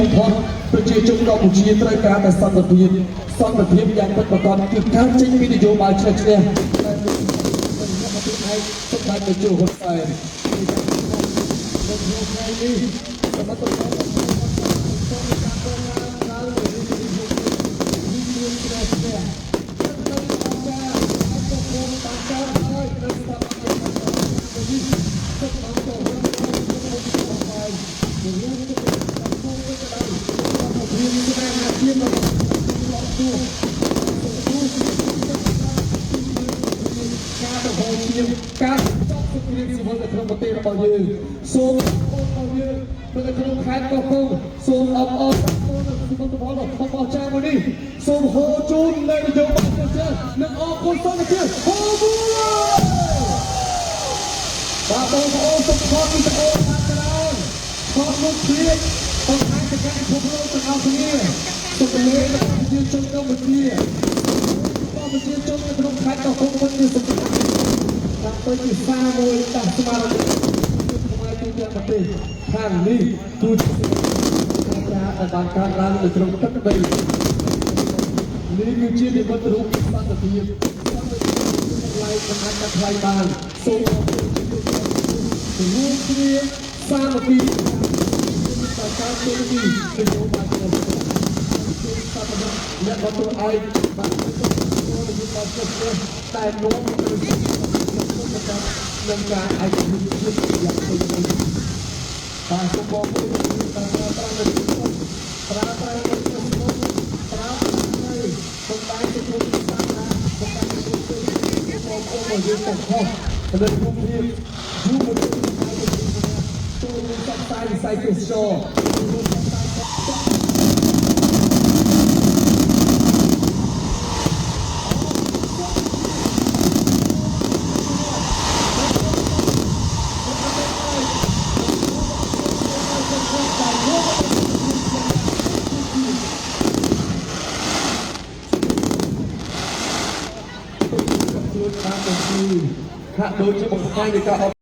បំផុតប្រជាជនកម្ពុជាត្រូវការតែសន្តិភាពយ៉ាងពិតប្រាកដគឺការចេញពីនយោបាយឆ្លៀសតែមានមកពីឯកសម្ដេចតេជោហ៊ុនសែននៅក្នុងថ្ងៃនេះសមត្ថភាពការចប់សុខភាពស៊ីវិលនៅក្នុងប្រទេសរបស់យើងសូមរបស់យើងនៅក្នុងខេត្តកោះកុងសូមអបអរសាទរដល់សមិទ្ធផលរបស់ចាមួយនេះសូមហូរជូននៅនយោបាយប្រជានិងអរគុណសន្តិភាពហូរជូនបាទបងប្អូនសុខភាពវីដេអូខាងក្រោយខំមុខព្រៀបបង្ហាញទៅកាន់ពិភពលោកទាំងអស់គ្នាសុខភាពរបស់ប្រជាជនកម្ពុជាប្រជាជននៅក្នុងខេត្តកោះកុងពិតជាសំខាន់ដើម្បីជាសារមួយតាមស្មារតីខ្មែរទូទាំងប្រទេសខាងនេះគឺជាការដែលបានកើតឡើងនៅក្នុងទឹកដីនេះគឺជានិមិត្តរូបសន្តិភាពថ្លៃមិនអាចកាត់ថ្លៃបានសូមអរគុណរួមគ្នាសាមគ្គីតែការជួយនេះគឺយោបល់របស់អ្នកបទឯកបានតែនាំទៅនឹងការឯកភាពយ៉ាងពេញលេញបាទសូមបងប្អូនតាមតាមនៅប្រើប្រាស់នៅក្នុងប្រើនៅសំដែងទៅក្នុងសាលាសំដែងទៅក្នុងបងប្អូនមកយើងទាំងអស់នៅក្នុងភាពយូរមកចូលរួមសកម្មវិស័យទេសចរហាក់ដូចជាបង្ហាញពីការ